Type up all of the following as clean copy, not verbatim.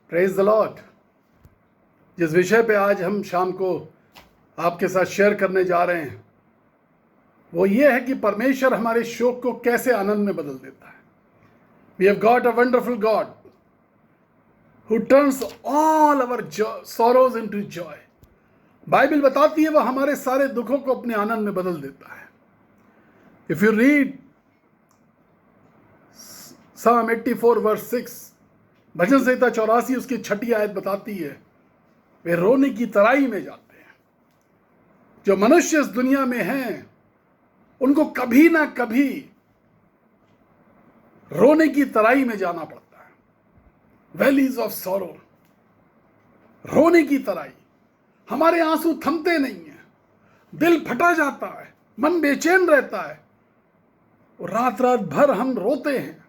Praise the Lord. जिस विषय पे आज हम शाम को आपके साथ शेयर करने जा रहे हैं वो ये है कि परमेश्वर हमारे शोक को कैसे आनंद में बदल देता है। We have got a wonderful God who turns all our sorrows into joy. Bible बताती है वह हमारे सारे दुखों को अपने आनंद में बदल देता है। If you read Psalm 84 verse 6, भजन संहिता 84 उसकी 6 आयत बताती है वे रोने की तराई में जाते हैं। जो मनुष्य इस दुनिया में हैं उनको कभी ना कभी रोने की तराई में जाना पड़ता है। वैलीज ऑफ सॉरो, रोने की तराई। हमारे आंसू थमते नहीं हैं, दिल फटा जाता है, मन बेचैन रहता है और रात रात भर हम रोते हैं।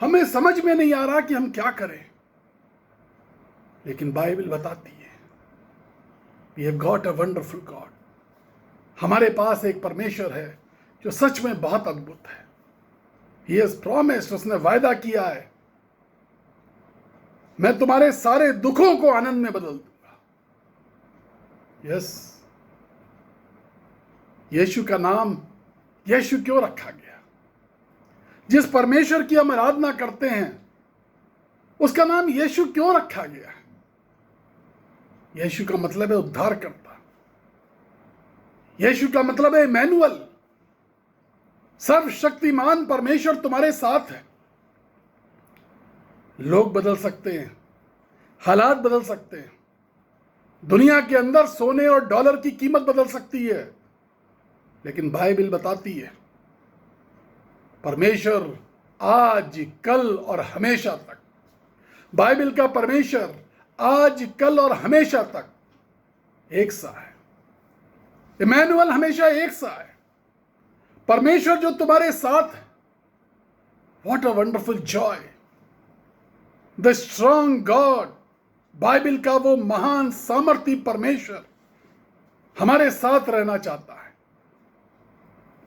हमें समझ में नहीं आ रहा कि हम क्या करें, लेकिन बाइबल बताती है we have got a wonderful God. हमारे पास एक परमेश्वर है जो सच में बहुत अद्भुत है। ही हैज प्रॉमिस्ड, उसने वायदा किया है मैं तुम्हारे सारे दुखों को आनंद में बदल दूंगा। यस, यीशु का नाम यीशु क्यों रखा गया? जिस परमेश्वर की हम आराधना करते हैं उसका नाम यीशु क्यों रखा गया? यीशु का मतलब है उद्धार करता। यीशु का मतलब है इमैनुअल, सर्वशक्तिमान परमेश्वर तुम्हारे साथ है। लोग बदल सकते हैं, हालात बदल सकते हैं, दुनिया के अंदर सोने और डॉलर की कीमत बदल सकती है, लेकिन बाइबल बताती है परमेश्वर आज कल और हमेशा तक, बाइबल का परमेश्वर आज कल और हमेशा तक एक सा है। इमैनुअल हमेशा एक सा है। परमेश्वर जो तुम्हारे साथ है, what a wonderful Joy. The strong God, Bible का वो महान सामर्थी परमेश्वर हमारे साथ रहना चाहता है।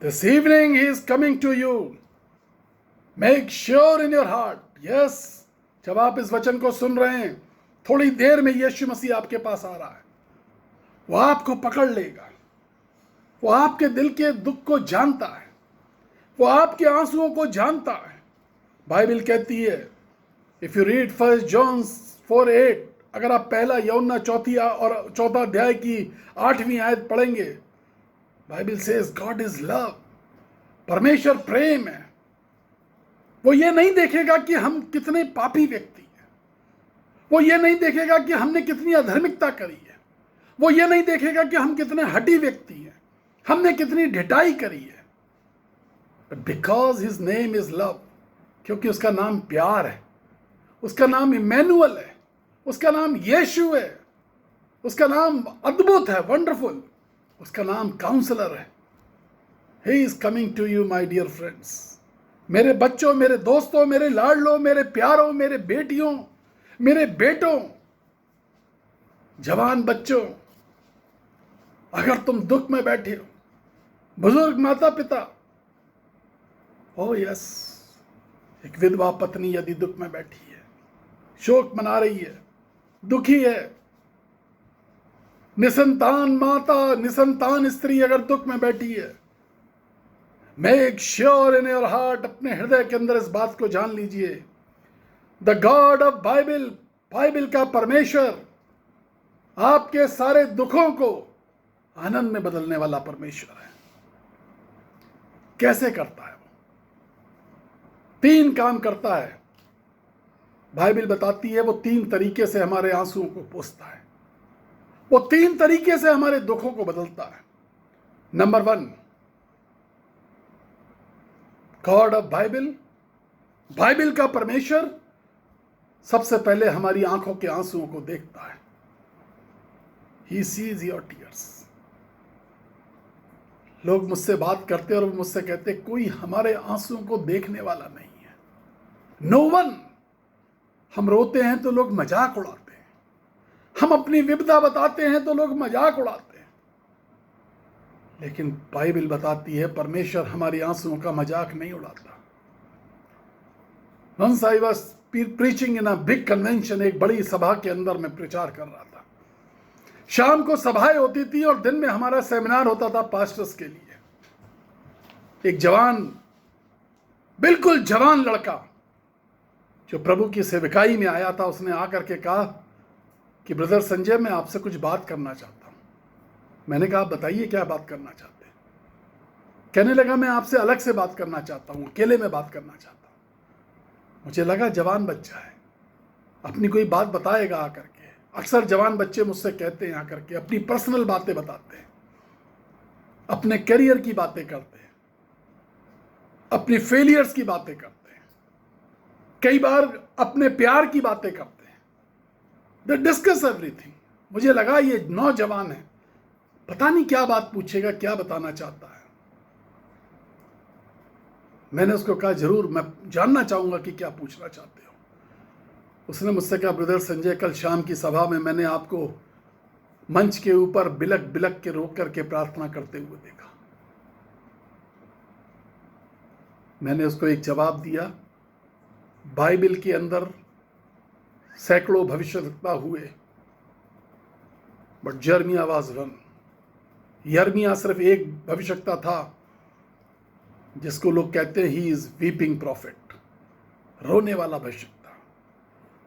This evening he is coming to you. Make sure in your heart, yes, जब आप इस वचन को सुन रहे हैं थोड़ी देर में यीशु मसीह आपके पास आ रहा है। वो आपको पकड़ लेगा, वो आपके दिल के दुख को जानता है, वो आपके आंसुओं को जानता है। बाइबल कहती है इफ यू रीड 1 जॉन 4:8, अगर आप पहला यूहन्ना चौथा अध्याय की 8वीं आयत पढ़ेंगे, Bible says God is love. परमेश्वर प्रेम है। वो ये नहीं देखेगा कि हम कितने पापी व्यक्ति हैं, वो ये नहीं देखेगा कि हमने कितनी अधर्मिकता करी है, वो ये नहीं देखेगा कि हम कितने हठी व्यक्ति हैं, हमने कितनी ढिठाई करी है। But because his name is love, क्योंकि उसका नाम प्यार है, उसका नाम इमैनुअल है, उसका नाम यीशु है, उसका नाम अद्भुत है, वंडरफुल, उसका नाम काउंसलर है। He is coming to you my dear friends. मेरे बच्चों, मेरे दोस्तों, मेरे लाडलों, मेरे प्यारों, मेरे बेटियों, मेरे बेटों, जवान बच्चों, अगर तुम दुख में बैठे हो, बुजुर्ग माता पिता, ओ यस, एक विधवा पत्नी यदि दुख में बैठी है, शोक मना रही है, दुखी है, निसंतान माता, निसंतान स्त्री अगर दुख में बैठी है, make sure in your heart, अपने हृदय के अंदर इस बात को जान लीजिए, the God of Bible, Bible का परमेश्वर आपके सारे दुखों को आनंद में बदलने वाला परमेश्वर है। कैसे करता है वो? 3 काम करता है। बाइबल बताती है वो 3 तरीके से हमारे आंसुओं को पोंछता है, वो 3 तरीके से हमारे दुखों को बदलता है। Number 1, God of Bible, Bible का परमेश्वर सबसे पहले हमारी आंखों के आंसुओं को देखता है। He sees your tears. लोग मुझसे बात करते और मुझसे कहते कोई हमारे आंसुओं को देखने वाला नहीं है, नो वन। हम रोते हैं तो लोग मजाक उड़ाते हैं, हम अपनी विपदा बताते हैं तो लोग मजाक उड़ाते हैं, लेकिन बाइबल बताती है परमेश्वर हमारी आंसुओं का मजाक नहीं उड़ाता। Once I was preaching in a big convention, एक बड़ी सभा के अंदर मैं प्रचार कर रहा था। शाम को सभाएं होती थी और दिन में हमारा सेमिनार होता था पास्टर्स के लिए। एक जवान, बिल्कुल जवान लड़का जो प्रभु की सेवकाई में आया था, उसने आकर के कहा कि ब्रदर संजय, मैं आपसे कुछ बात करना चाहता हूं। मैंने कहा बताइए क्या बात करना चाहते हैं। कहने लगा मैं आपसे अलग से बात करना चाहता हूं, अकेले में बात करना चाहता हूं। मुझे लगा जवान बच्चा है, अपनी कोई बात बताएगा आकर के। अक्सर जवान बच्चे मुझसे कहते हैं आकर के, अपनी पर्सनल बातें बताते हैं, अपने करियर की बातें करते हैं, अपनी फेलियर्स की बातें करते हैं, कई बार अपने प्यार की बातें करते हैं। They discuss everything. मुझे लगा ये नौजवान है, पता नहीं क्या बात पूछेगा, क्या बताना चाहता है। मैंने उसको कहा जरूर, मैं जानना चाहूंगा कि क्या पूछना चाहते हो। उसने मुझसे कहा ब्रदर संजय, कल शाम की सभा में मैंने आपको मंच के ऊपर बिलक बिलक के रोक करके प्रार्थना करते हुए देखा। मैंने उसको एक जवाब दिया, बाइबल के अंदर सैकड़ों भविष्यवक्ता हुए, बट यिर्मयाह वाज वन। यिर्मयाह सिर्फ एक भविष्यवक्ता था जिसको लोग कहते हैं ही इज वीपिंग प्रॉफिट, रोने वाला भविष्यवक्ता।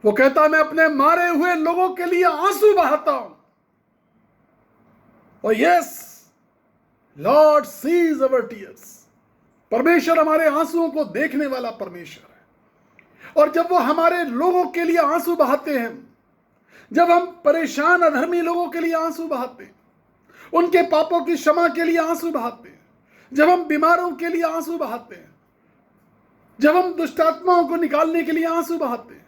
वो कहता मैं अपने मारे हुए लोगों के लिए आंसू बहाता हूं, और यस लॉर्ड सीज अवर टीयर्स। परमेश्वर हमारे आंसुओं को देखने वाला परमेश्वर है। और जब वो हमारे लोगों के लिए आंसू बहाते हैं, जब हम परेशान अधर्मी लोगों के लिए आंसू बहाते हैं, उनके पापों की क्षमा के लिए आंसू बहाते हैं, जब हम बीमारों के लिए आंसू बहाते हैं, जब हम दुष्टात्माओं को निकालने के लिए आंसू बहाते हैं,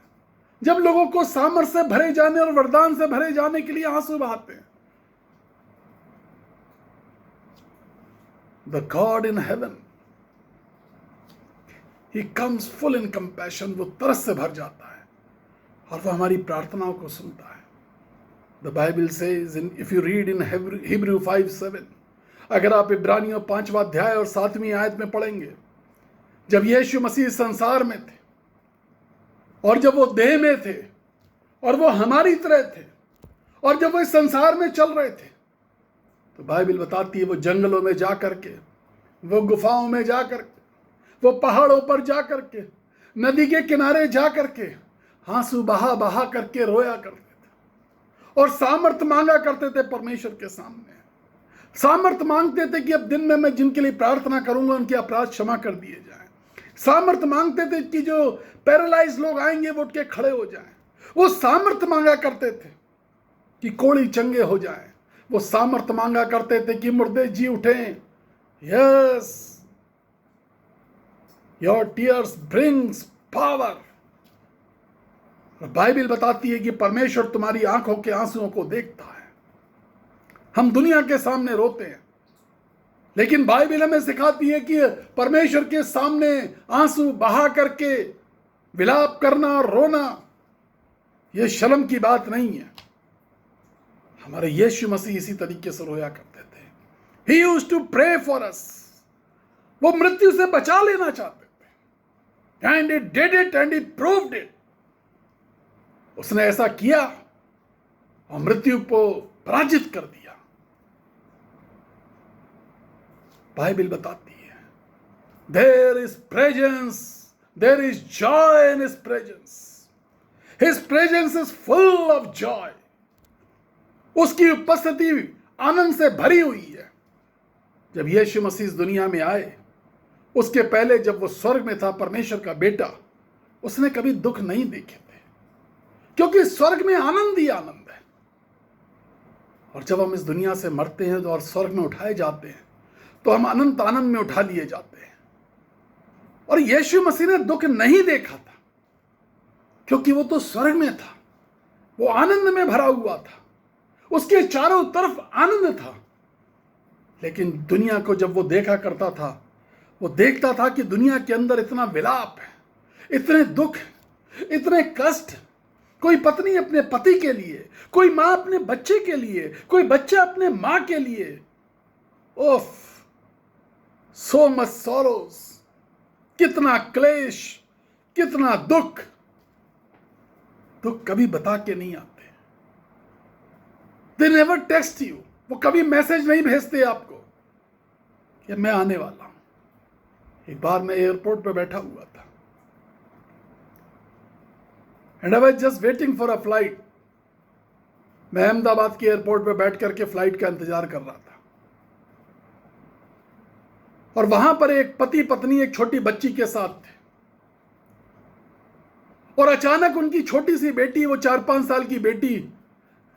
जब लोगों को सामर्थ से भरे जाने और वरदान से भरे जाने के लिए आंसू बहाते हैं, the God in heaven, He comes full in compassion, वो तरस से भर जाता है और वो हमारी प्रार्थनाओं को सुनता है। The Bible says, if you read in Hebrew 5:7, अगर आप इब्रानियों 5वां अध्याय और 7वीं आयत में पढ़ेंगे, जब यीशु मसीह संसार में थे और जब वो देह में थे और वो हमारी तरह थे और जब वो इस संसार में चल रहे थे, तो बाइबल बताती है वो जंगलों में जा करके, वो गुफाओं में जा करके, वो पहाड़ों पर जा करके, नदी के किनारे जा करके आंसू बहा बहा करके रोया करते थे और सामर्थ मांगा करते थे परमेश्वर के सामने। सामर्थ मांगते थे कि अब दिन में मैं जिनके लिए प्रार्थना करूंगा उनके अपराध क्षमा कर दिए जाएं। सामर्थ मांगते थे कि जो पैरालाइज लोग आएंगे वो उठ के खड़े हो जाएं। वो सामर्थ मांगा करते थे कि कोढ़ी चंगे हो जाएं। वो सामर्थ मांगा करते थे कि मुर्दे जी उठें। Yes, your tears brings power. Bible बताती है कि परमेश्वर तुम्हारी आंखों के आंसुओं को देखता है। हम दुनिया के सामने रोते हैं, लेकिन बाइबल हमें सिखाती है कि परमेश्वर के सामने आंसू बहा करके विलाप करना और रोना यह शर्म की बात नहीं है। हमारे यीशु मसीह इसी तरीके से रोया करते थे। He used to pray for us। वो मृत्यु से बचा लेना चाहते थे। And he did it and he proved it। उसने ऐसा किया और मृत्यु को पराजित कर दिया। बाइबल बताती है there is presence, there is joy in his presence। His presence is full of joy। उसकी उपस्थिति आनंद से भरी हुई है। जब यीशु मसीह इस दुनिया में आए, उसके पहले जब वो स्वर्ग में था परमेश्वर का बेटा, उसने कभी दुख नहीं देखे थे, क्योंकि स्वर्ग में आनंद ही आनंद है। और जब हम इस दुनिया से मरते हैं और स्वर्ग में उठाए जाते हैं, तो हम अनंत आनंद में उठा लिए जाते हैं। और यीशु मसीह ने दुख नहीं देखा था, क्योंकि वो तो स्वर्ग में था, वो आनंद में भरा हुआ था, उसके चारों तरफ आनंद था। लेकिन दुनिया को जब वो देखा करता था, वो देखता था कि दुनिया के अंदर इतना विलाप है, इतने दुख, इतने कष्ट। कोई पत्नी अपने पति के लिए, कोई माँ अपने बच्चे के लिए, कोई बच्चा अपने माँ के लिए। ओफ, सो मच सॉरोस, कितना क्लेश, कितना दुख। दुख कभी बता के नहीं आते। दे नेवर टेक्स्ट यू, वो कभी मैसेज नहीं भेजते आपको कि मैं आने वाला हूं। एक बार मैं एयरपोर्ट पे बैठा हुआ था and I was just waiting for a flight. मैं अहमदाबाद के एयरपोर्ट पे बैठ करके फ्लाइट का इंतजार कर रहा था और वहां पर एक पति पत्नी एक छोटी बच्ची के साथ थे और अचानक उनकी छोटी सी बेटी, वो 4-5 साल की बेटी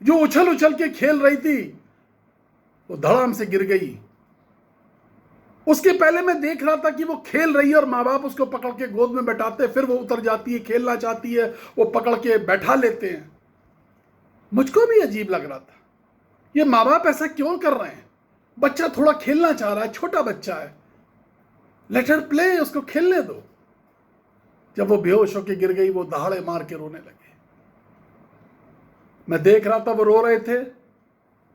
जो उछल उछल के खेल रही थी, वो धड़ाम से गिर गई। उसके पहले मैं देख रहा था कि वो खेल रही है और माँ बाप उसको पकड़ के गोद में बैठाते, फिर वो उतर जाती है, खेलना चाहती है, वो पकड़ के बैठा लेते हैं। मुझको भी अजीब लग रहा था, ये माँ बाप ऐसा क्यों कर रहे हैं? बच्चा थोड़ा खेलना चाह रहा है, छोटा बच्चा है, लेट हर प्ले, उसको खेलने दो। जब वो बेहोश होकर गिर गई, वो दहाड़े मार के रोने लगे। मैं देख रहा था वो रो रहे थे,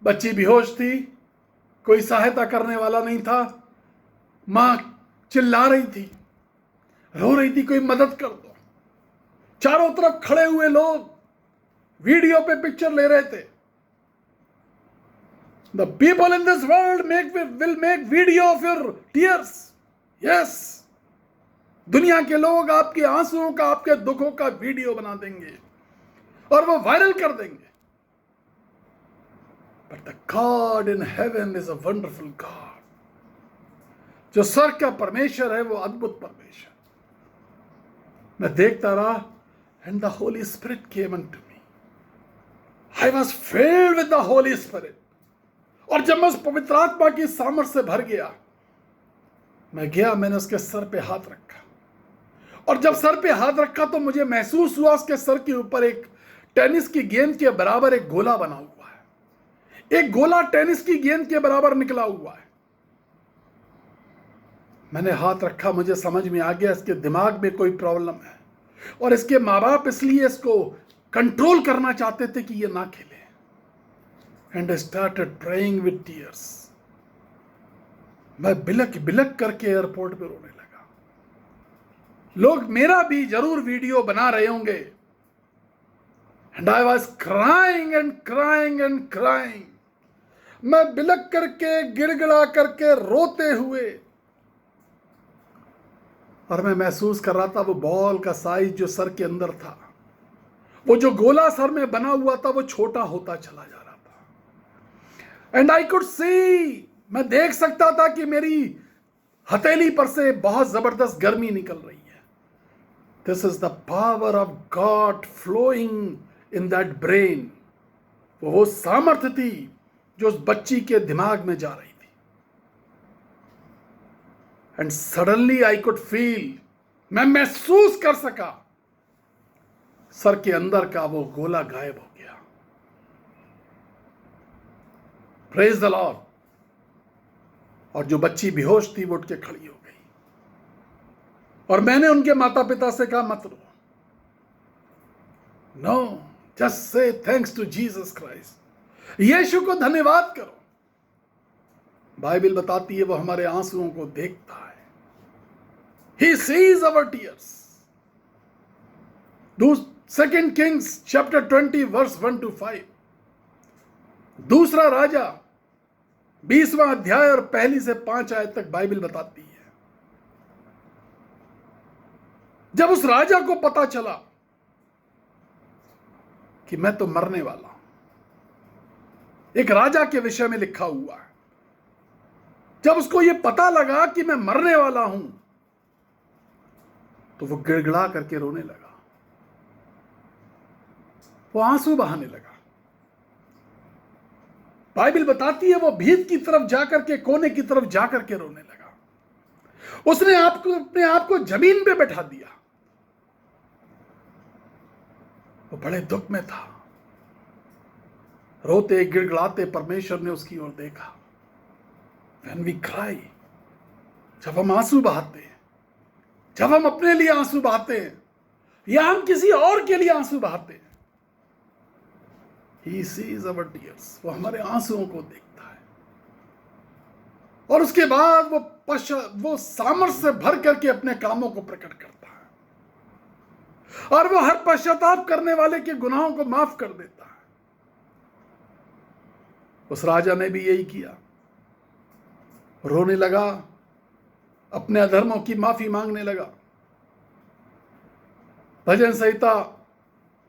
बच्ची बेहोश थी, कोई सहायता करने वाला नहीं था, मां चिल्ला रही थी, रो रही थी, कोई मदद कर दो। चारों तरफ खड़े हुए लोग वीडियो पे पिक्चर ले रहे थे। The people in this world will make video of your tears. Yes, दुनिया के लोग आपके आंसुओं का, आपके दुखों का वीडियो बना देंगे और वो वायरल कर देंगे। But the God in heaven is a wonderful God. जो स्वर्ग का परमेश्वर है वो अद्भुत परमेश्वर। मैं देखता रहा and the Holy spirit came unto me. I was filled with the Holy spirit. और जब मैं उस पवित्र आत्मा की सामर्थ से भर गया, मैं गया, मैंने उसके सर पे हाथ रखा और जब सर पे हाथ रखा तो मुझे महसूस हुआ उसके सर के ऊपर एक टेनिस की गेंद के बराबर एक गोला बना हुआ है। एक गोला टेनिस की गेंद के बराबर निकला हुआ है। मैंने हाथ रखा, मुझे समझ में आ गया इसके दिमाग में कोई प्रॉब्लम है और इसके माँ बाप इसलिए इसको कंट्रोल करना चाहते थे कि ये ना खेले। And I started praying with tears. मैं बिलक बिलक करके एयरपोर्ट पे रोने लगा। लोग मेरा भी जरूर वीडियो बना रहे होंगे। And I was crying and crying and crying. मैं बिलक करके, गिड़गिड़ा करके, रोते हुए, और मैं महसूस कर रहा था वो बॉल का साइज जो सर के अंदर था, वो जो गोला सर में बना हुआ था, वो छोटा होता चला जा रहा था। एंड आई कुड सी, मैं देख सकता था कि मेरी हथेली पर से बहुत जबरदस्त गर्मी निकल रही है। This is the power of God flowing in that brain. वो सामर्थ्य थी जो उस बच्ची के दिमाग में जा रही थी। And suddenly I could feel, मैं महसूस कर सका, सर के अंदर का वो गोला गायब हो गया। Praise the Lord. और जो बच्ची बेहोश थी वो उठ के खड़ी हो गई और मैंने उनके माता पिता से कहा, मत रो, no, just say thanks to Jesus Christ. Yeshu को धन्यवाद करो। बाइबल बताती है वो हमारे आंसुओं को देखता है। He sees our tears. 2 Kings chapter 20 verse 1 to 5। दूसरा राजा 20वां अध्याय और 1 से 5 आयत तक बाइबल बताती है। जब उस राजा को पता चला कि मैं तो मरने वाला हूं, एक राजा के विषय में लिखा हुआ है, जब उसको यह पता लगा कि मैं मरने वाला हूं, तो वो गिड़गिड़ा करके रोने लगा, वो आंसू बहाने लगा। बाइबल बताती है वो भीत की तरफ जाकर के, कोने की तरफ जाकर के रोने लगा। उसने अपने आप को जमीन पे बैठा दिया। वो बड़े दुख में था। रोते गिड़गिड़ाते परमेश्वर ने उसकी ओर देखा। When we cry, जब हम आंसू बहाते हैं, जब हम अपने लिए आंसू बहाते हैं या हम किसी और के लिए आंसू बहाते हैं, He sees our tears। वो हमारे आंसुओं को देखता है और उसके बाद वो सामर्थ्य से भर करके अपने कामों को प्रकट करता है। और वो हर पश्चाताप करने वाले के गुनाहों को माफ कर देता है। उस राजा ने भी यही किया, रोने लगा, अपने अधर्मों की माफी मांगने लगा। भजन संहिता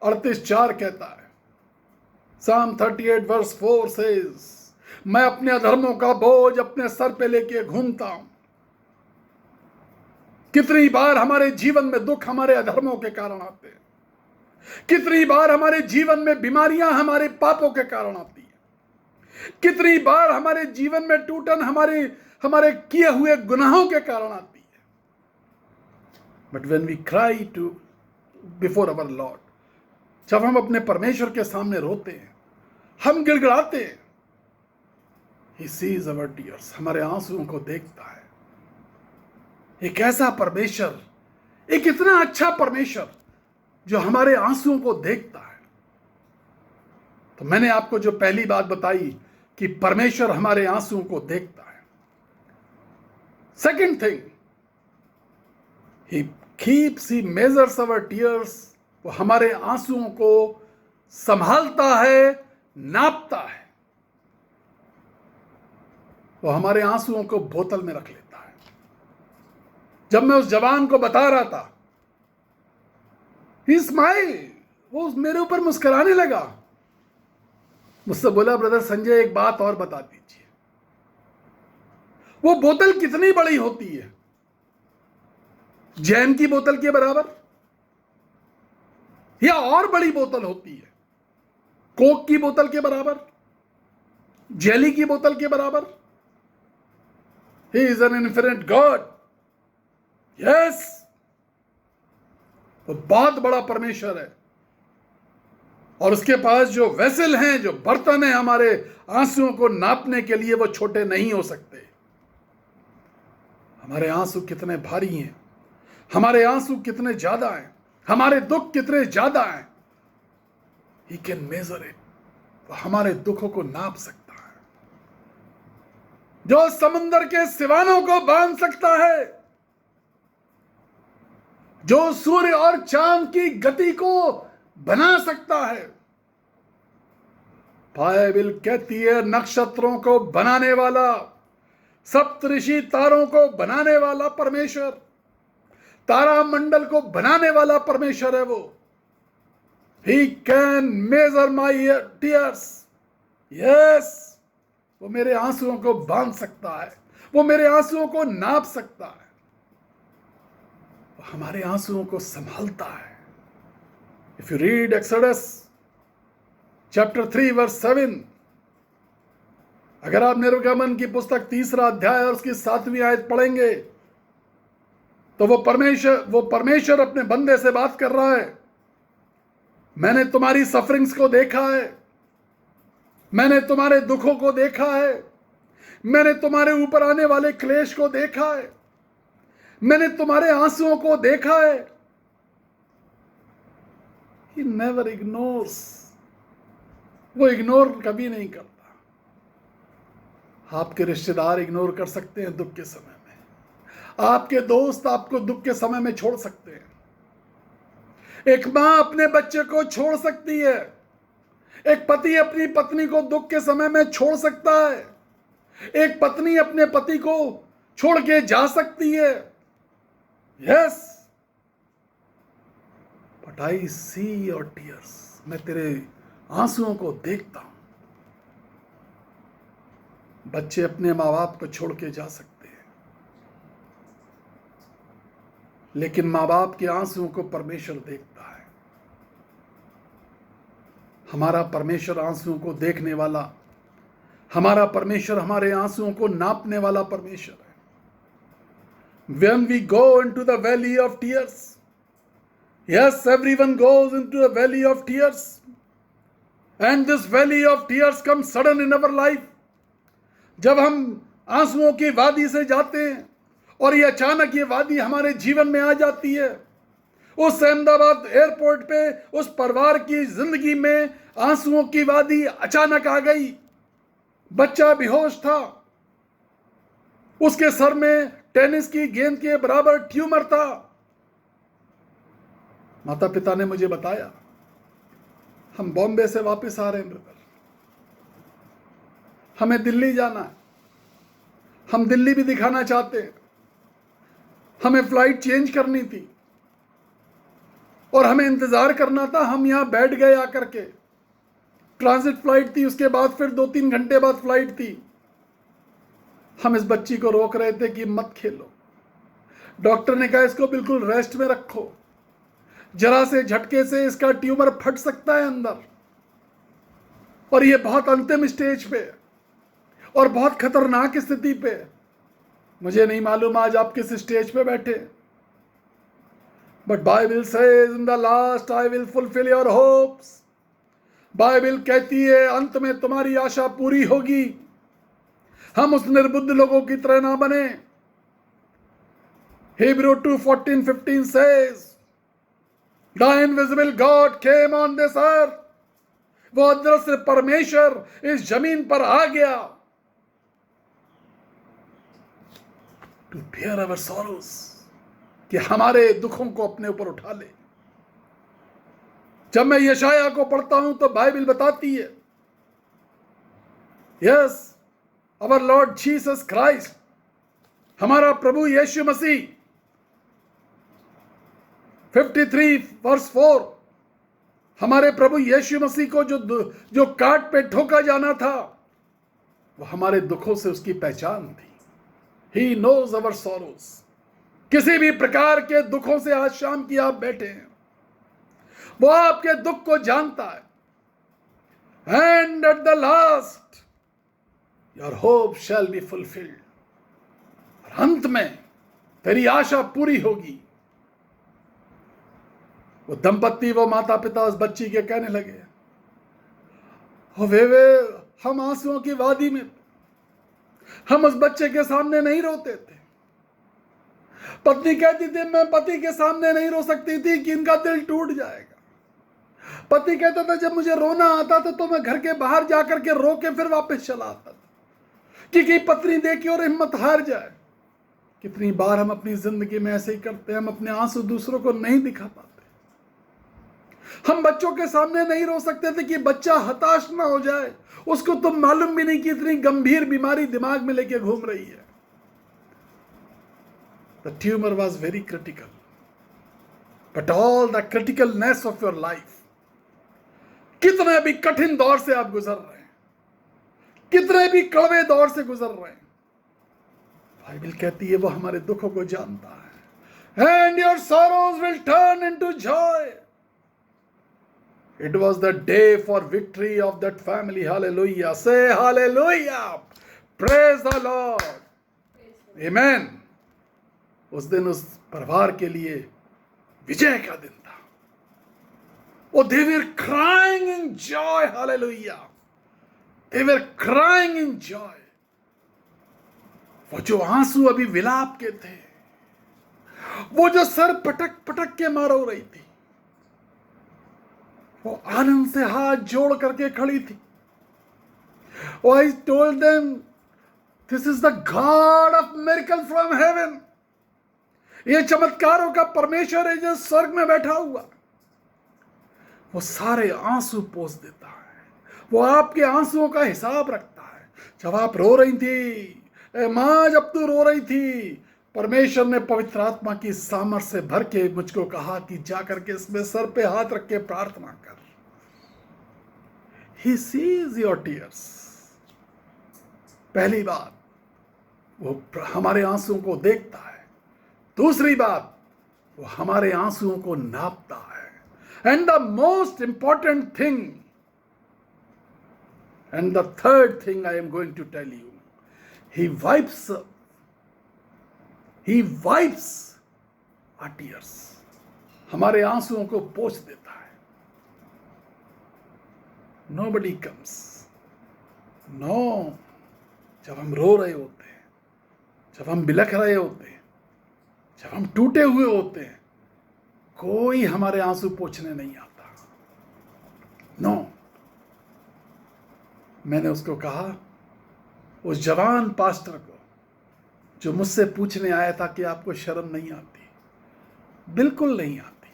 38:4 कहता है, Psalm 38 verse 4 says, मैं अपने अधर्मों का बोझ अपने सर पे लेके घूमता हूं। कितनी बार हमारे जीवन में दुख हमारे अधर्मों के कारण आते हैं, कितनी बार हमारे जीवन में बीमारियां हमारे पापों के कारण आती हैं, कितनी बार हमारे जीवन में टूटन हमारे किए हुए गुनाहों के कारण आती है। But when we cry to before our Lord, जब हम अपने परमेश्वर के सामने रोते हैं, हम गिड़गिड़ाते हैं, He sees our tears, हमारे आंसुओं को देखता है। एक ऐसा परमेश्वर, एक इतना अच्छा परमेश्वर जो हमारे आंसुओं को देखता है। तो मैंने आपको जो पहली बात बताई कि परमेश्वर हमारे आंसुओं को देखता है। Second thing, he measures our tears, वो हमारे आंसुओं को संभालता है, नापता है। वो हमारे आंसुओं को बोतल में रख लेता है। जब मैं उस जवान को बता रहा था, ही स्माइल, वो मेरे ऊपर मुस्कुराने लगा। मुझसे बोला, ब्रदर संजय एक बात और बता दीजिए, वो बोतल कितनी बड़ी होती है? जैम की बोतल के बराबर या और बड़ी बोतल होती है? कोक की बोतल के बराबर, जेली की बोतल के बराबर? He is an infinite God. Yes, वो बहुत बड़ा परमेश्वर है और उसके पास जो वेसल हैं, जो बर्तन हैं हमारे आंसुओं को नापने के लिए, वो छोटे नहीं हो सकते। हमारे आंसू कितने भारी हैं, हमारे आंसू कितने ज्यादा हैं, हमारे दुख कितने ज्यादा हैं, He can measure it, वो हमारे दुखों को नाप सकता है। जो समुद्र के सिवानों को बांध सकता है, जो सूर्य और चांद की गति को बना सकता है। बाइबल कहती है, नक्षत्रों को बनाने वाला, सप्तऋषि तारों को बनाने वाला परमेश्वर, तारा मंडल को बनाने वाला परमेश्वर है वो। He can measure my tears. Yes, वो मेरे आंसुओं को बांध सकता है, वो मेरे आंसुओं को नाप सकता है, वो हमारे आंसुओं को संभालता है। If you read Exodus chapter 3 verse 7, अगर आप निर्गमन की पुस्तक 3 अध्याय और उसकी 7वीं आयत पढ़ेंगे तो वो परमेश्वर अपने बंदे से बात कर रहा है। मैंने तुम्हारी सफरिंग्स को देखा है, मैंने तुम्हारे दुखों को देखा है, मैंने तुम्हारे ऊपर आने वाले क्लेश को देखा है, मैंने तुम्हारे आंसुओं को देखा है। He never ignores, वो इग्नोर कभी नहीं करता। आपके रिश्तेदार इग्नोर कर सकते हैं दुख के समय में, आपके दोस्त आपको दुख के समय में छोड़ सकते हैं, एक मां अपने बच्चे को छोड़ सकती है, एक पति अपनी पत्नी को दुख के समय में छोड़ सकता है, एक पत्नी अपने पति को छोड़ के जा सकती है। Yes, but I see your tears, मैं तेरे आंसुओं को देखता हूं। बच्चे अपने माँ बाप को छोड़ के जा सकते हैं, लेकिन माँ बाप के आंसुओं को परमेश्वर देखता है। हमारा परमेश्वर आंसुओं को देखने वाला, हमारा परमेश्वर हमारे आंसुओं को नापने वाला परमेश्वर है। When we go into the valley of tears, yes, everyone goes into the valley of tears, and this valley of tears comes sudden in our life. जब हम आंसुओं की वादी से जाते हैं और ये अचानक ये वादी हमारे जीवन में आ जाती है, उस अहमदाबाद एयरपोर्ट पे उस परिवार की जिंदगी में आंसुओं की वादी अचानक आ गई। बच्चा बेहोश था, उसके सर में टेनिस की गेंद के बराबर ट्यूमर था, माता पिता ने मुझे बताया, हम बॉम्बे से वापस आ रहे हैं ब्रदर, हमें दिल्ली जाना है, हम दिल्ली भी दिखाना चाहते हैं, हमें फ्लाइट चेंज करनी थी और हमें इंतजार करना था। हम यहां बैठ गए आकर के, ट्रांजिट फ्लाइट थी, उसके बाद फिर 2-3 घंटे बाद फ्लाइट थी। हम इस बच्ची को रोक रहे थे कि मत खेलो। डॉक्टर ने कहा इसको बिल्कुल रेस्ट में रखो, जरा से झटके से इसका ट्यूमर फट सकता है अंदर, और ये बहुत अंतिम स्टेज पे और बहुत खतरनाक स्थिति पे। मुझे नहीं मालूम आज आप किस स्टेज पे बैठे, but Bible says in the last I will fulfil your hopes. Bible कहती है अंत में तुम्हारी आशा पूरी होगी। हम उस निर्बुद्ध लोगों की तरह ना बने। Hebrew 2:14-15 says, The invisible God came on this earth. वो अदृश्य परमेश्वर इस जमीन पर आ गया to bear our sorrows, कि हमारे दुखों को अपने ऊपर उठा ले। जब मैं यशाया को पढ़ता हूं तो बाइबल बताती है, यस, अवर लॉर्ड जीसस क्राइस्ट, हमारा प्रभु यीशु मसीह, 53:4, हमारे प्रभु यीशु मसीह को जो काट पे ठोका जाना था, वो हमारे दुखों से उसकी पहचान थी। He knows our sorrows। किसी भी प्रकार के दुखों से आज शाम की आप बैठे हैं, वो आपके दुख को जानता है। And at the last your hope shall be fulfilled। और अंत में तेरी आशा पूरी होगी। वो दंपत्ति, वो माता पिता उस बच्ची के कहने लगे, वे हम आंसुओं की वादी में, हम उस बच्चे के सामने नहीं रोते थे। पत्नी कहती थी मैं पति के सामने नहीं रो सकती थी कि इनका दिल टूट जाएगा। पति कहता था जब मुझे रोना आता था तो मैं घर के बाहर जाकर के रो के फिर वापस चला आता था कि पत्नी देखी और हिम्मत हार जाए। कितनी बार हम अपनी जिंदगी में ऐसे ही करते हैं, हम अपने आंसू दूसरों को नहीं दिखा पाते। हम बच्चों के सामने नहीं रो सकते थे कि बच्चा हताश ना हो जाए, उसको तो मालूम भी नहीं कि इतनी गंभीर बीमारी दिमाग में लेके घूम रही है। The tumor was very critical, but all the criticalness of your life, कितने भी कठिन दौर से आप गुजर रहे हैं, कितने भी कड़वे दौर से गुजर रहे हैं, बाइबल कहती है वो हमारे दुखों को जानता है। And your sorrows will turn into joy। It was the day for victory of that family। Hallelujah। Say hallelujah। Praise the Lord। Amen। उस दिन उस परिवार के लिए विजय का दिन था। Oh, they were crying in joy। Hallelujah। They were crying in joy। वो जो आंसू अभी विलाप के थे, वो जो सर पटक पटक के मार हो रही थी, वो आनंद से हाथ जोड़ करके खड़ी थी। Oh, I told them, this is the God of miracle from heaven। ये चमत्कारों का परमेश्वर है जो स्वर्ग में बैठा हुआ। वो सारे आंसू पोंछ देता है, वो आपके आंसुओं का हिसाब रखता है। जब आप रो रही थी, मां जब तू रो रही थी, परमेश्वर ने पवित्र आत्मा की सामर्थ्य से भर के मुझको कहा कि जाकर के इसमें सर पे हाथ रख के प्रार्थना कर। He sees your tears। पहली बात, वो हमारे आंसुओं को देखता है। दूसरी बात, वो हमारे आंसुओं को नापता है। And the most important thing, and the third thing I am going to tell you, he wipes our tears। हमारे आंसुओं को पोंछ देता है। Nobody comes। No। जब हम रो रहे होते हैं, जब हम बिलख रहे होते हैं, जब हम टूटे हुए होते हैं, कोई हमारे आंसू पोंछने नहीं आता। नो। मैंने उसको कहा, उस जवान पास्टर को जो मुझसे पूछने आया था कि आपको शर्म नहीं आती? बिल्कुल नहीं आती।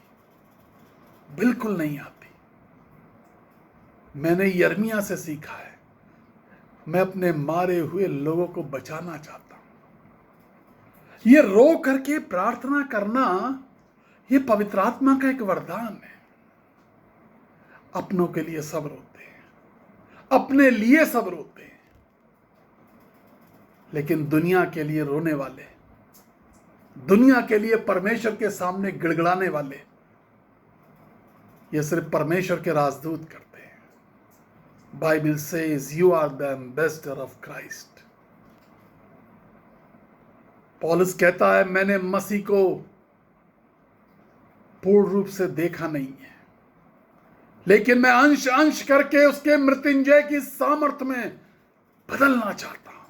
बिल्कुल नहीं आती। मैंने यिर्मयाह से सीखा है, मैं अपने मारे हुए लोगों को बचाना चाहता हूं। ये रो करके प्रार्थना करना, ये पवित्र आत्मा का एक वरदान है। अपनों के लिए सब रोते हैं, अपने लिए सब रोते हैं, लेकिन दुनिया के लिए रोने वाले, दुनिया के लिए परमेश्वर के सामने गिड़गिड़ाने वाले, ये सिर्फ परमेश्वर के राजदूत करते हैं। Bible says you are the ambassador of Christ. पौलुस कहता है, मैंने मसीह को पूर्ण रूप से देखा नहीं है, लेकिन मैं अंश अंश करके उसके मृत्युंजय की सामर्थ्य में बदलना चाहता हूं।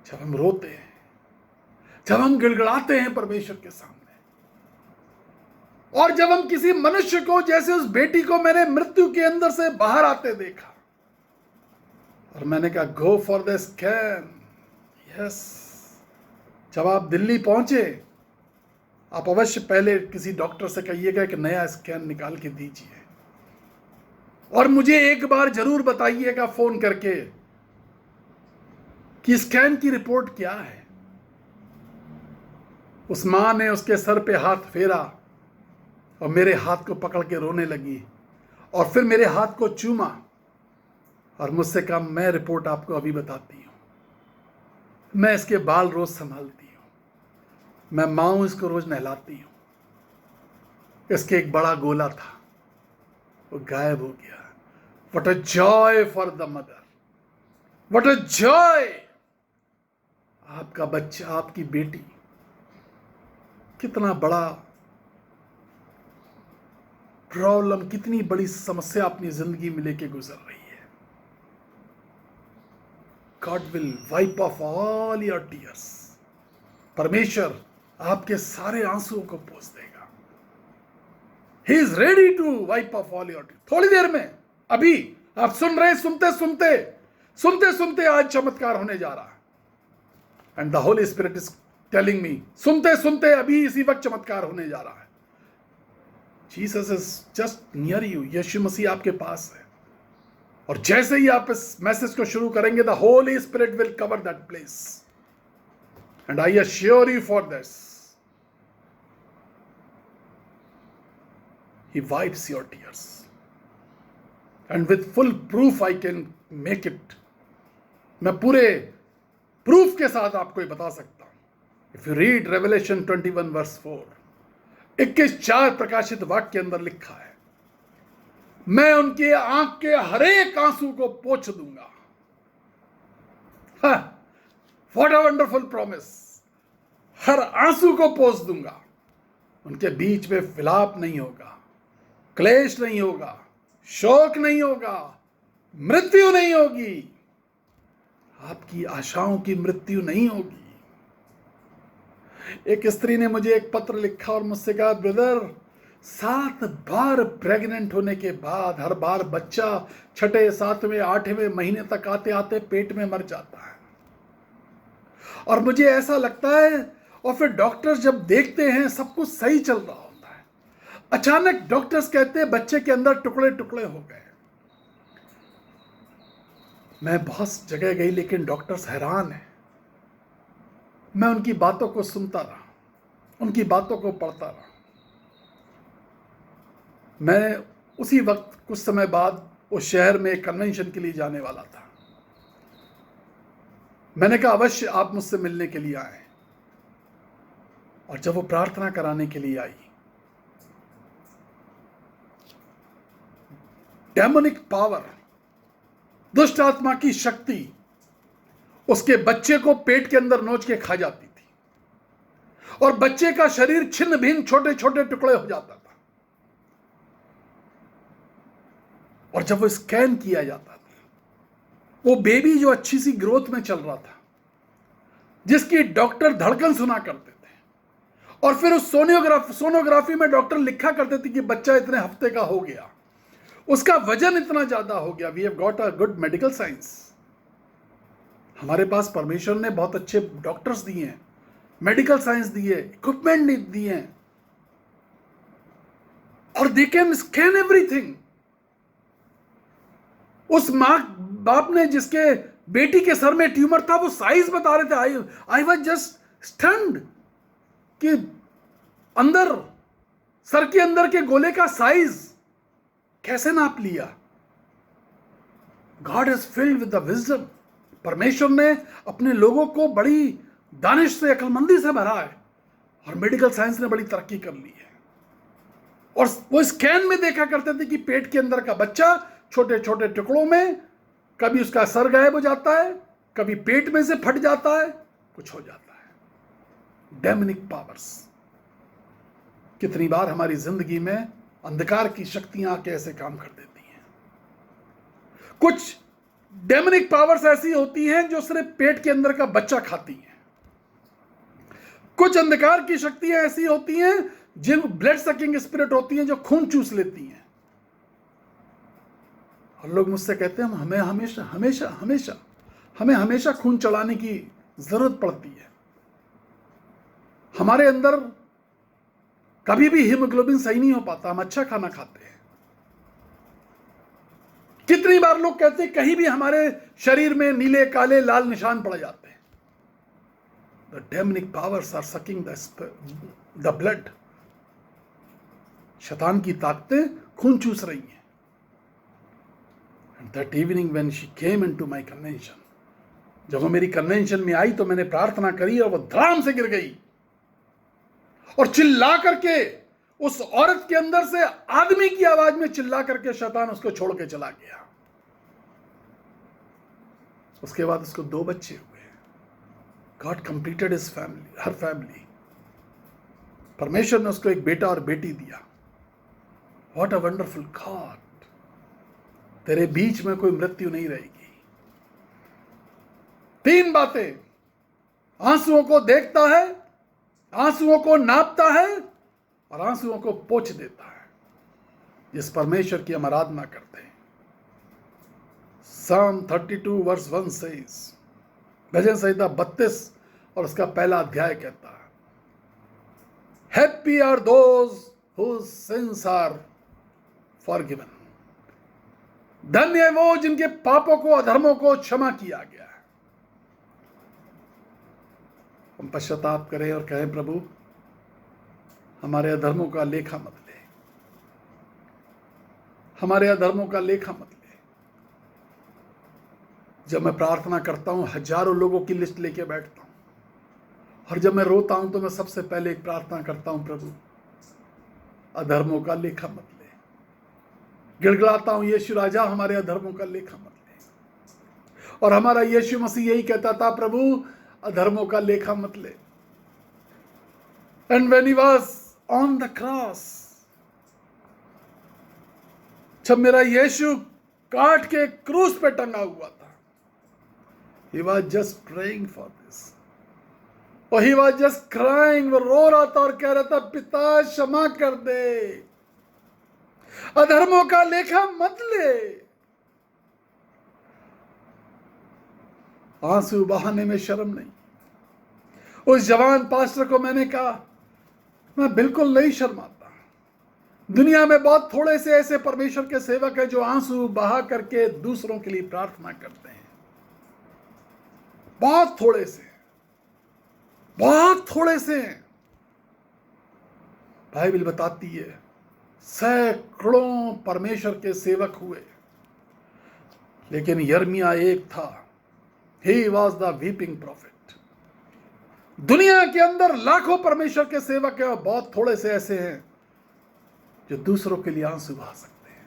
जब हम रोते हैं, जब हम गिड़गिड़ाते हैं परमेश्वर के सामने, और जब हम किसी मनुष्य को, जैसे उस बेटी को मैंने मृत्यु के अंदर से बाहर आते देखा और मैंने कहा go for the scan. Yes, जब आप दिल्ली पहुंचे, आप अवश्य पहले किसी डॉक्टर से कहिएगा कि नया स्कैन निकाल के दीजिए, और मुझे एक बार जरूर बताइएगा फोन करके कि स्कैन की रिपोर्ट क्या है। उस मां ने उसके सर पे हाथ फेरा और मेरे हाथ को पकड़ के रोने लगी, और फिर मेरे हाथ को चूमा और मुझसे कहा, मैं रिपोर्ट आपको अभी बताती हूं, मैं इसके बाल रोज संभालती हूं, मैं मां हूं, इसको रोज नहलाती हूं। इसके एक बड़ा गोला था, वो गायब हो गया। What a joy for the mother, what a joy. आपका बच्चा, आपकी बेटी कितना बड़ा प्रॉब्लम, कितनी बड़ी समस्या अपनी जिंदगी में लेके गुजर रही है। God will wipe off all your tears. परमेश्वर आपके सारे आंसुओं को पोंछ देगा। He is ready to wipe off all your tears. थोड़ी देर में, अभी आप सुन रहे, सुनते सुनते सुनते सुनते आज चमत्कार होने जा रहा है। And the Holy Spirit is telling me, सुनते सुनते अभी इसी वक्त चमत्कार होने जा रहा है। Jesus is just near you. Yeshu Masih आपके पास है, और जैसे ही आप इस मैसेज को शुरू करेंगे, the Holy spirit will cover that place, and I assure you for this, he wipes your tears, and with full proof I can make it. मैं पूरे प्रूफ के साथ आपको ये बता सकता हूं। If you read Revelation 21 verse 4, 21:4 प्रकाशित वाक्य के अंदर लिखा है, मैं उनके आंख के हर एक आंसू को पोंछ दूंगा। What a wonderful promise. हर आंसू को पोंछ दूंगा। उनके बीच में विलाप नहीं होगा, क्लेश नहीं होगा, शोक नहीं होगा, मृत्यु नहीं होगी, आपकी आशाओं की मृत्यु नहीं होगी। एक स्त्री ने मुझे एक पत्र लिखा और मुझसे कहा, ब्रदर, 7 बार प्रेग्नेंट होने के बाद हर बार बच्चा 6, 7वें, 8वें महीने तक आते आते पेट में मर जाता है, और मुझे ऐसा लगता है, और फिर डॉक्टर्स जब देखते हैं सब कुछ सही चल रहा होता है, अचानक डॉक्टर्स कहते हैं बच्चे के अंदर टुकड़े टुकड़े हो गए। मैं बहुत जगह गई, लेकिन डॉक्टर्स हैरान हैं। मैं उनकी बातों को सुनता रहा, उनकी बातों को पढ़ता रहा। मैं उसी वक्त कुछ समय बाद उस शहर में कन्वेंशन के लिए जाने वाला था। मैंने कहा अवश्य आप मुझसे मिलने के लिए आए, और जब वो प्रार्थना कराने के लिए आई, डेमोनिक पावर, दुष्ट आत्मा की शक्ति उसके बच्चे को पेट के अंदर नोच के खा जाती थी, और बच्चे का शरीर छिन्न भिन्न छोटे छोटे टुकड़े हो जाता था। और जब वो स्कैन किया जाता था, वो बेबी जो अच्छी सी ग्रोथ में चल रहा था, जिसकी डॉक्टर धड़कन सुना करते थे, और फिर उस सोनोग्राफी में डॉक्टर लिखा करते थे कि बच्चा इतने हफ्ते का हो गया, उसका वजन इतना ज्यादा हो गया। We have got a good medical science. हमारे पास परमेश्वर ने बहुत अच्छे डॉक्टर्स दिए हैं, मेडिकल साइंस दी है, इक्विपमेंट दी है, और दे कैन स्कैन एवरीथिंग। उस मां बाप ने जिसके बेटी के सर में ट्यूमर था वो साइज बता रहे थे। आई वॉज जस्ट स्टन्ड कि अंदर सर के अंदर के गोले का साइज कैसे नाप लिया। God is filled with the wisdom. परमेश्वर ने अपने लोगों को बड़ी दानिश से, अक्लमंदी से भरा है, और मेडिकल साइंस ने बड़ी तरक्की कर ली है। और वो स्कैन में देखा करते थे कि पेट के अंदर का बच्चा छोटे छोटे टुकड़ों में, कभी उसका सर गायब हो जाता है, कभी पेट में से फट जाता है, कुछ हो जाता है। Demonic powers. कितनी बार हमारी जिंदगी में अंधकार की शक्तियां आके ऐसे काम कर देती हैं। कुछ डेमनिक पावर्स ऐसी होती हैं जो सिर्फ पेट के अंदर का बच्चा खाती हैं। कुछ अंधकार की शक्तियां ऐसी होती हैं जिन ब्लड सकिंग स्पिरिट होती हैं जो खून चूस लेती हैं। और लोग मुझसे कहते हैं हमें हमेशा खून चढ़ाने की जरूरत पड़ती है। हमारे अंदर कभी भी हीमोग्लोबिन सही नहीं हो पाता, हम अच्छा खाना खाते हैं। कितनी बार लोग कहते हैं कहीं भी हमारे शरीर में नीले काले लाल निशान पड़ जाते हैं। The demonic powers are sucking the blood. शैतान की ताकतें खून चूस रही हैं। And that evening when she came into my convention, जब वो मेरी कन्वेंशन में आई तो मैंने प्रार्थना करी और वो धड़ाम से गिर गई और चिल्ला करके, उस औरत के अंदर से आदमी की आवाज में चिल्ला करके शैतान उसको छोड़ के चला गया। उसके बाद उसको 2 बच्चे हुए। गॉड कंप्लीटेड हिज फैमिली, हर फैमिली। परमेश्वर ने उसको एक बेटा और बेटी दिया। What a wonderful God. तेरे बीच में कोई मृत्यु नहीं रहेगी। 3 बातें। आंसुओं को देखता है, आंसुओं को नापता है और आंसुओं को पोंछ देता है। जिस परमेश्वर की हम आराधना करते हैं। Psalm 32 वर्स 1 says, भजन संहिता 32 और उसका पहला अध्याय कहता है, happy are those whose sins are forgiven। धन्य है वो जिनके पापों को, अधर्मों को क्षमा किया गया है। हम पश्चाताप करें और कहें प्रभु हमारे अधर्मों का लेखा मत ले, हमारे अधर्मों का लेखा मत ले। जब मैं प्रार्थना करता हूं हजारों लोगों की लिस्ट लेके बैठता हूं, और जब मैं रोता हूं तो मैं सबसे पहले एक प्रार्थना करता हूं, प्रभु अधर्मों का लेखा मत ले। गिड़गिड़ाता हूं, यीशु राजा हमारे अधर्मों का लेखा मत ले। और हमारा यीशु मसीह यही कहता था, प्रभु अधर्मों का लेखा मत ले। And when he was on the cross, जब मेरा यीशु काट के क्रूस पे टंगा हुआ था, he was just praying for this, और he was just crying। वो रो रहा था और कह रहा था, पिता क्षमा कर दे, अधर्मों का लेखा मत ले। आंसू बहाने में शर्म नहीं। उस जवान पास्टर को मैंने कहा, मैं बिल्कुल नहीं शर्माता। दुनिया में बहुत थोड़े से ऐसे परमेश्वर के सेवक हैं जो आंसू बहा करके दूसरों के लिए प्रार्थना करते हैं। बहुत थोड़े से, बहुत थोड़े से हैं। बाइबल बताती है सैकड़ों परमेश्वर के सेवक हुए, लेकिन यिर्मयाह एक था। He was the weeping profit. दुनिया के अंदर लाखों परमेश्वर के सेवक हैं और बहुत थोड़े से ऐसे हैं जो दूसरों के लिए आंसू बहा सकते हैं।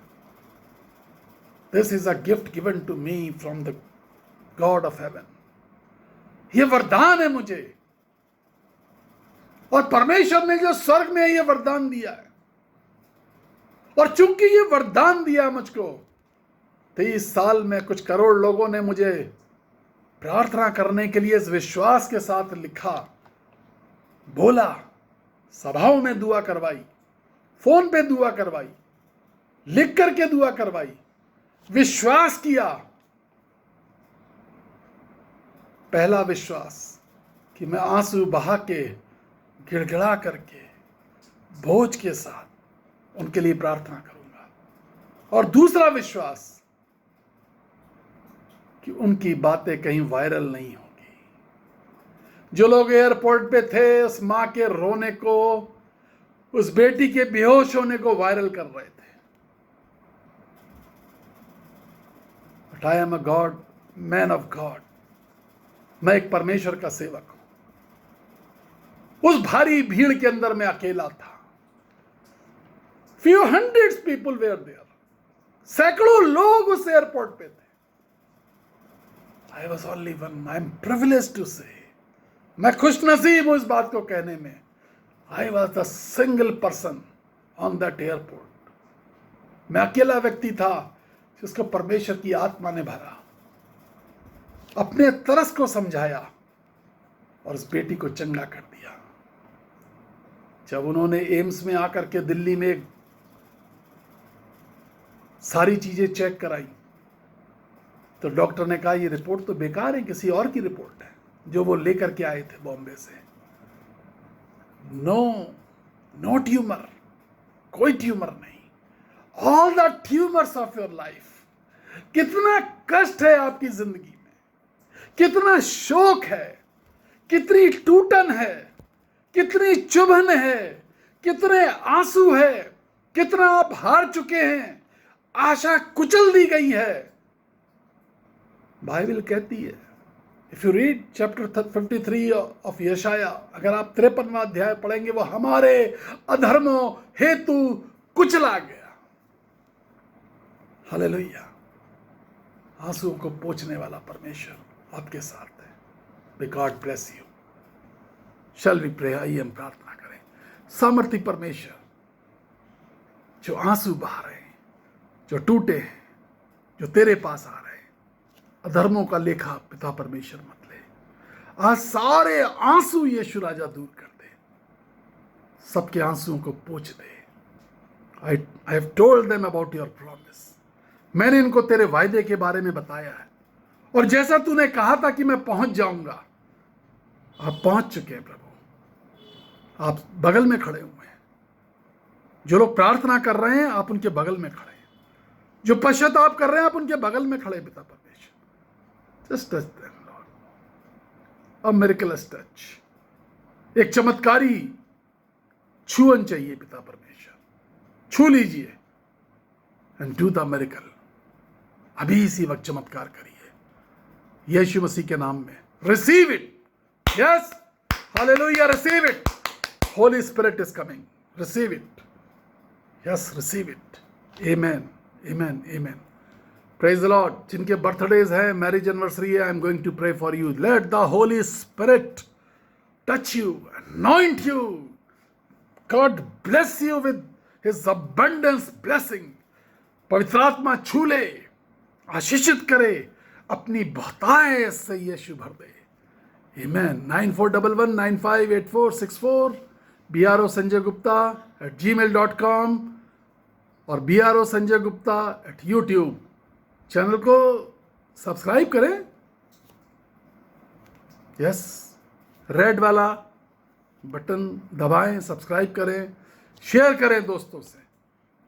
This is a gift given to me from the God of heaven. ये वरदान है मुझे, और परमेश्वर ने जो स्वर्ग में ये वरदान दिया है, और चूंकि ये वरदान दिया मुझको, 23 साल में कुछ करोड़ लोगों ने मुझे प्रार्थना करने के लिए इस विश्वास के साथ लिखा, बोला, सभाओं में दुआ करवाई, फोन पे दुआ करवाई, लिख करके दुआ करवाई, विश्वास किया। पहला विश्वास कि मैं आंसू बहा के, गिड़गिड़ा करके, बोझ के साथ उनके लिए प्रार्थना करूंगा। और दूसरा विश्वास कि उनकी बातें कहीं वायरल नहीं होगी। जो लोग एयरपोर्ट पे थे उस मां के रोने को, उस बेटी के बेहोश होने को वायरल कर रहे थे। But I am a God, man of God. मैं एक परमेश्वर का सेवक हूं। उस भारी भीड़ के अंदर मैं अकेला था। Few hundreds people were there. सैकड़ों लोग उस एयरपोर्ट पे थे। I was only one. I am privileged to say, मैं खुश नसीब हूं इस बात को कहने में, I was the single person on that airport. मैं अकेला व्यक्ति था जिसको परमेश्वर की आत्मा ने भरा, अपने तरस को समझाया और उस बेटी को चंगा कर दिया। जब उन्होंने एम्स में आकर के दिल्ली में सारी चीजें चेक कराई तो डॉक्टर ने कहा ये रिपोर्ट तो बेकार है, किसी और की रिपोर्ट है जो वो लेकर के आए थे बॉम्बे से। नो ट्यूमर, कोई ट्यूमर नहीं। All the tumours of your life. कितना कष्ट है आपकी जिंदगी में, कितना शोक है, कितनी टूटन है, कितनी चुभन है, कितने आंसू है, कितना आप हार चुके हैं, आशा कुचल दी गई है। बाइबल कहती है, if you read chapter 53 of Yashaya, अगर आप 53वां अध्याय पढ़ेंगे, वो हमारे अधर्मों हेतु कुचला गया। हालेलुया। आंसुओं को पोंछने वाला परमेश्वर आपके साथ है। May God bless you. Shall we pray? आइए हम प्रार्थना करें। सामर्थी परमेश्वर, जो आंसू बहा रहे हैं, जो टूटे हैं, जो तेरे पास आ रहे हैं, अधर्मों का लेखा पिता परमेश्वर मत ले। आज सारे आंसू यीशु राजा दूर कर दे, सबके आंसुओं को पोंछ दे। I have told them about your promise. मैंने इनको तेरे वायदे के बारे में बताया है, और जैसा तूने कहा था कि मैं पहुंच जाऊंगा, आप पहुंच चुके हैं प्रभु। आप बगल में खड़े हुए हैं। जो लोग प्रार्थना कर रहे हैं आप उनके बगल में खड़े हैं। जो पश्चाताप कर रहे हैं आप उनके बगल में खड़े। पिता परमेश्वर, जस्ट टच देम लॉर्ड, अ मिरेकलस टच। एक चमत्कारी छुअन चाहिए पिता परमेश्वर। छू लीजिए एंड डू द मिरेकल। अभी इसी वक्त चमत्कार करिए यीशु मसीह के नाम में। Receive it. Yes, hallelujah, receive it. Holy Spirit is coming. Receive it. Yes, receive it. Amen, amen, amen. Praise the Lord. जिनके बर्थडेज है, मैरिज एनिवर्सरी है, I am going to pray for you. Let the Holy Spirit touch you, anoint you. God bless you with his abundance blessing. पवित्र आत्मा छू ले, आशीषित करे, अपनी बहुतायत से यीशु भर दे। Amen. 9411958464 BRO Sanjay Gupta @gmail.com और BRO Sanjay Gupta @YouTube। Channel को सब्सक्राइब करें। यस, रेड वाला बटन दबाएं, सब्सक्राइब करें, शेयर करें दोस्तों से।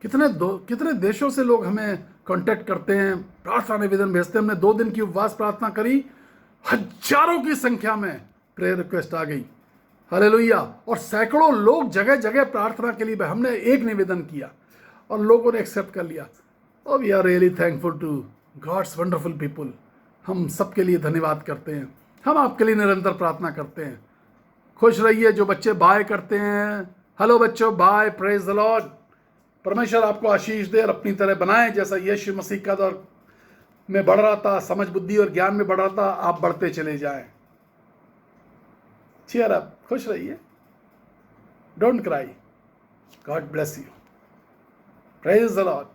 कितने देशों से लोग हमें कांटेक्ट करते हैं, प्रार्थना निवेदन भेजते हैं। हमने 2 दिन की उपवास प्रार्थना करी, हजारों की संख्या में प्रेयर रिक्वेस्ट आ गई। हालेलुया। और सैकड़ों लोग जगह जगह प्रार्थना के लिए, हमने एक निवेदन किया और लोगों ने एक्सेप्ट कर लिया। और we are really thankful to God's wonderful people. हम सबके लिए धन्यवाद करते हैं। हम आपके लिए निरंतर प्रार्थना करते हैं। खुश रहिए। जो बच्चे बाय करते हैं, हेलो बच्चों, बाय। Praise the Lord. परमेश्वर आपको आशीष दे और अपनी तरह बनाए। जैसा यीशु मसीह का दौर में बढ़ रहा था, समझ बुद्धि और ज्ञान में बढ़ रहा था, आप बढ़ते चले जाएं। चीयर अप, खुश रहिए। Don't cry. God bless you. Praise the Lord.